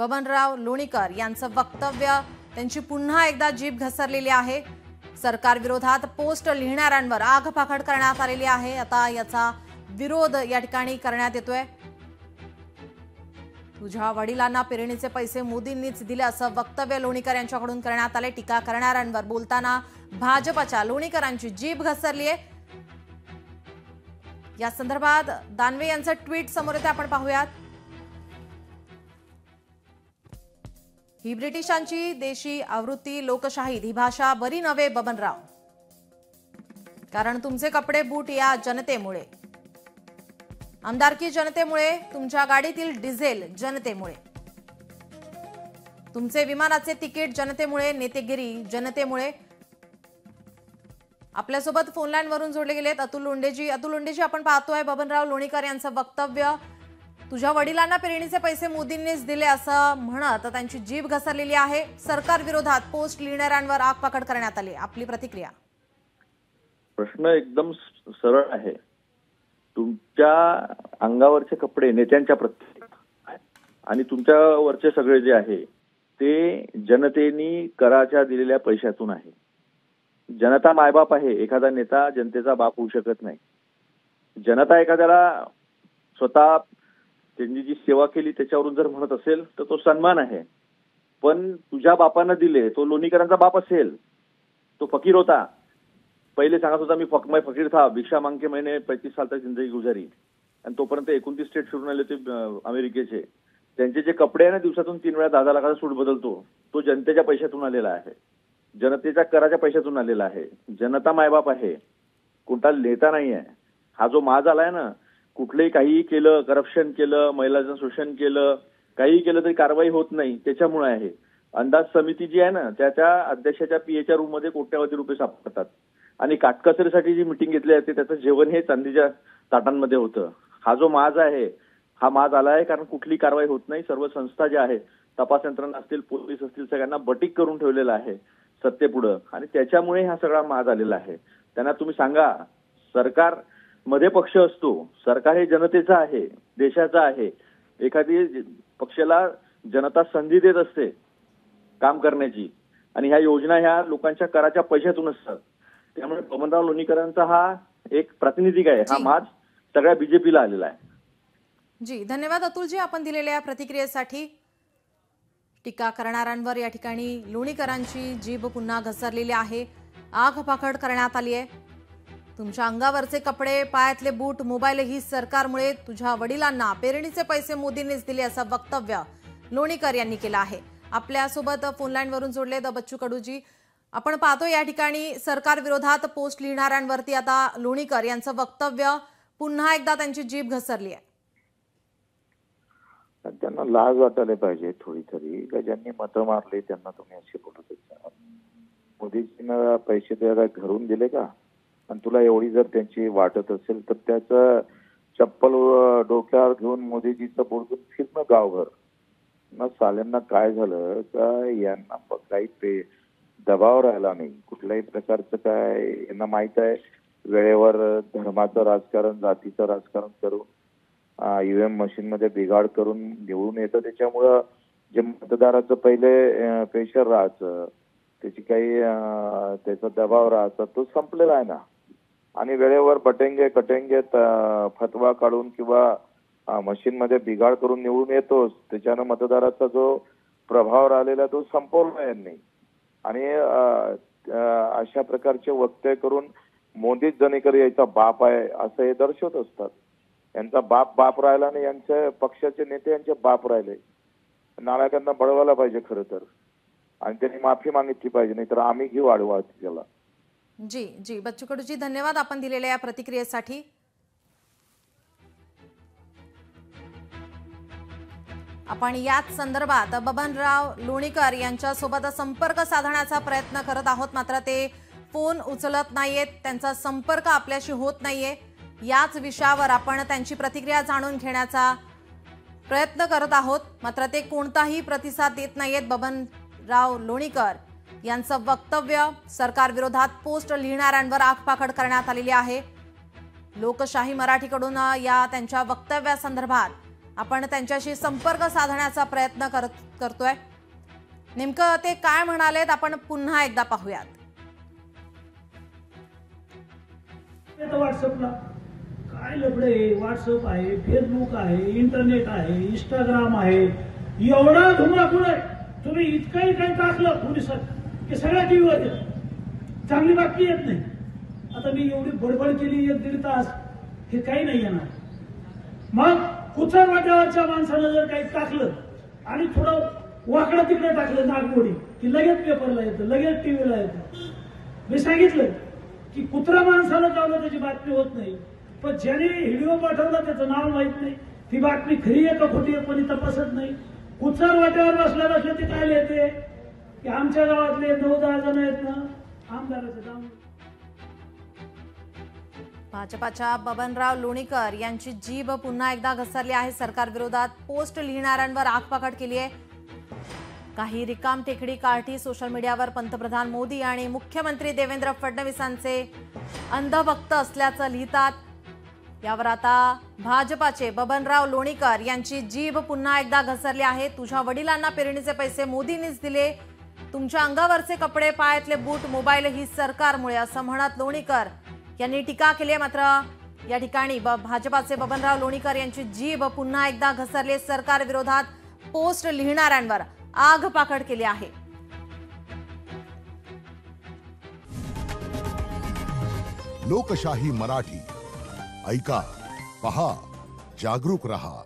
बबनराव लोणीकर यांचं वक्तव्य त्यांची पुन्हा एकदा जीभ घसरलेली आहे। सरकार विरोधात पोस्ट लिहिणाऱ्यांवर आगपाखड करण्यात आलेली आहे। आता याचा विरोध या ठिकाणी करण्यात येतोय। तुझ्या वडिलांना पेरणीचे पैसे मोदींनीच दिले असं वक्तव्य लोणीकर यांच्याकडून करण्यात आले। टीका करणाऱ्यांवर बोलताना भाजपच्या लोणीकरांची जीभ घसरली आहे। या संदर्भात दानवे यांचं ट्विट समोर येते, आपण पाहूयात। ही ब्रिटिशांची देशी आवृत्ती लोकशाहीत ही भाषा बरी नव्हे बबनराव, कारण तुमचे कपडे बूट या जनतेमुळे, आमदारकी जनतेमुळे, तुमच्या गाडीतील डिझेल जनतेमुळे, तुमचे विमानाचे तिकीट जनतेमुळे, नेतेगिरी जनतेमुळे। आपल्यासोबत फोन लाईन वरून जोडले गेलेत अतुल लोंढेजी। अतुल लोंढेजी, आपण पाहतोय बबनराव लोणीकर यांचं वक्तव्य तुझ्या वडिलांना पेरणीचे पैसे मोदींनीच दिले असं म्हणत त्यांची जीभ घसरलेली आहे। सरकार विरोधात पोस्ट लिहिणाऱ्यांवर आगपाखड करण्यात आली, आपली प्रतिक्रिया? प्रश्न एकदम सरळ आहे। तुमच्या अंगावरचे कपडे नेत्यांच्या प्रत्येक आणि तुमच्यावरचे सगळे जे आहे ते जनतेने कराच्या दिलेल्या पैशातून आहे। जनता मायबाप आहे, एखादा नेता जनतेचा बाप होऊ शकत नाही। जनता एखाद्याला स्वतः त्यांनी जी सेवा केली त्याच्यावरून जर म्हणत असेल तर तो सन्मान आहे, पण तुझ्या बापानं दिले, तो लोणीकरांचा बाप असेल, तो फकीर होता, पहिले सांगत होता मैं फकीर था, भिक्षा मांग के मैंने 35 साल तक जिंदगी गुजारी, आणि तोपर्यंत 29 स्टेट फिरून आले ते अमेरिकेचे। त्यांचे जे कपडे आहे ना, दिवसातून 3 वेळा 10 लाखाचा सूट बदलतो, तो जनतेच्या पैशातून आलेला आहे, जनतेच्या कराच्या पैशातून आलेला आहे। जनता मायबाप आहे, कोणता नेता नाही आहे। हा जो माज आलाय ना, कुठलेही काही केलं, करप्शन केलं, महिलांचं शोषण केलं, काही केलं तरी कारवाई होत नाही, त्याच्यामुळे आहे। अंदाज समिती जी आहे ना, त्याच्या अध्यक्षाच्या पीएच्या रूम मध्ये कोट्यावधी रुपये सापडतात, आणि काटकसरीसाठी जी मिटिंग घेतली जाते त्याचं जेवण हे चांदीच्या ताटांमध्ये होतं। हा जो माज आहे, हा माज आला आहे कारण कुठली कारवाई होत नाही। सर्व संस्था ज्या आहेत, तपास यंत्रणा असतील, पोलीस असतील, सगळ्यांना बटीक करून ठेवलेलं आहे सत्तेपुढं, आणि त्याच्यामुळे हा सगळा माज आलेला आहे। त्यांना तुम्ही सांगा, सरकार मध्ये पक्ष असतो, सरकार हे जनतेचं आहे, देशाचं आहे। एखादी पक्षाला जनता संधी देत असते काम करण्याची, आणि ह्या योजना ह्या लोकांच्या कराच्या पैशातून असतात। त्यामुळे बबनराव लोणीकरांचा हा एक प्रातिनिधिक आहे, हा माज सगळ्या बीजेपीला आलेला आहे। जी, धन्यवाद अतुलजी आपण दिलेल्या प्रतिक्रियेसाठी। टीका करणाऱ्यांवर या ठिकाणी लोणीकरांची जीभ पुन्हा घसरलेली आहे, आगपाखड करण्यात आली आहे। तुमच्या अंगावरचे कपडे, पायातले बूट, मोबाईल ही सरकारमुळे, तुझ्या वडिलांना पेरणीचे पैसे मोदींनीच दिले असं वक्तव्य लोणीकर यांनी केलं आहे। आपल्यासोबत फोन लाईन वरून जोडले बच्चू कडूजी। आपण पाहतो या ठिकाणी सरकार विरोधात पोस्ट लिहिणाऱ्यांवरती आता लोणीकर यांचं वक्तव्य पुन्हा एकदा त्यांची जीभ घसरली आहे। त्यांना लाज वाटायला पाहिजे थोडी तरी, का ज्यांनी मतं मारले त्यांना तुम्ही असे बोलत असाल। मोदीजींना पैसे द्यायला घरून दिले का? आणि तुला एवढी जर त्यांची वाटत असेल तर त्याचं चप्पल डोक्यावर घेऊन मोदीजीचं बोलून फिरणं गावभर। मग साल्यांना काय झालं का, यांना काही दबाव राहिला नाही कुठल्याही प्रकारचं। काय यांना माहित आहे, वेळेवर धर्माचं राजकारण, जातीचं राजकारण करून ईव्हीएम मशीन मध्ये बिघाड करून निवडून येतं। त्याच्यामुळं जे मतदाराचं पहिले प्रेशर राहायचं, त्याची काही त्याचा दबाव राहायचा, तो संपलेला आहे ना। आणि वेळेवर बटेंगे कटेंगे फतवा काढून किंवा मशीन मध्ये बिघाड करून निवडून येतोच, त्याच्यानं मतदाराचा जो प्रभाव राहिलेला तो संपवला यांनी। आणि अशा प्रकारचे वक्तव्य करून मोदीच जणेकर याचा बाप आहे असं हे दर्शवत असतात। यांचा बाप राहिला आणि यांच्या पक्षाचे नेते यांचे बाप राहिले। नालायकांना बळवायला पाहिजे खरं तर, आणि त्यांनी माफी मागितली पाहिजे, नाहीतर आम्ही घेऊ आडवा त्याला। जी जी, बच्चू कडूजी धन्यवाद आपण दिलेल्या या प्रतिक्रियेसाठी। आपण याच संदर्भात बबनराव लोणीकर यांच्या सोबत संपर्क साधण्याचा प्रयत्न करत आहोत, मात्र ते फोन उचलत नाहीयेत, त्यांचा संपर्क आपल्याशी होत नाहीये। याच विषयावर आपण त्यांची प्रतिक्रिया जाणून घेण्याचा प्रयत्न करत आहोत, मात्र ते कोणताही प्रतिसाद देत नाहीयेत। बबनराव लोणीकर यांचं वक्तव्य सरकार विरोधात पोस्ट लिहिणाऱ्यांवर आगपाखड करण्यात आलेली आहे। लोकशाही मराठीकडून या त्यांच्या वक्तव्यासंदर्भात आपण त्यांच्याशी संपर्क साधण्याचा प्रयत्न करतोय. नेमकं ते काय म्हणालेत आपण पुन्हा एकदा पाहूयात. व्हॉट्सअपला काय लफडे आहे. व्हॉट्सअप आहे, फेसबुक आहे, इंटरनेट आहे, इंस्टाग्राम आहे, एवढा धुमाकूळ आहे. तुम्ही इतकंही काही टाकलं पोलिसात की सगळ्या टीव्हीवर चांगली बातमी येत नाही. आता मी एवढी बडबड केली 1-1.5 तास, हे काही नाही येणार. मग कुचर वाट्यावरच्या माणसानं जर काही टाकलं आणि थोडं वाकडं तिकडे टाकलं नागमोडी की लगेच पेपरला येतं, लगेच टीव्हीला येतं. मी सांगितलं की कुत्रा माणसानं चावलं त्याची बातमी होत नाही, पण ज्याने व्हिडिओ पाठवला त्याचं नाव माहित नाही, ती बातमी खरी आहे का खोटी आहे कोणी तपासत नाही. कुचर वाट्यावर बसल्या बसल्या ते काय येते की आमच्या गावातले 9-10 जण आहेत ना आमदाराचं नाव. भाजपाच्या बबनराव लोणीकर यांची जीभ पुन्हा एकदा घसरली आहे. सरकार विरोधात पोस्ट लिहिणाऱ्यांवर आगपाखड केली आहे. काही रिकाम टेकडी कार्टी सोशल मीडियावर पंतप्रधान मोदी आणि मुख्यमंत्री देवेंद्र फडणवीसांचे अंधभक्त असल्याचं लिहितात. यावर आता भाजपाचे बबनराव लोणीकर यांची जीभ पुन्हा एकदा घसरली आहे. तुझ्या वडिलांना पेरणीचे पैसे मोदींनीच दिले, तुमच्या अंगावरचे कपडे, पायातले बूट, मोबाईल ही सरकारमुळे, असं म्हणत लोणीकर यांनी टीका केली. मात्र या ठिकाणी भाजपाचे बबनराव लोणीकर यांची जीभ पुन्हा एकदा घसरली. सरकार विरोधात पोस्ट लिहिणाऱ्यांवर आगपाखड केली आहे. लोकशाही मराठी ऐका, पहा, जागरूक रहा.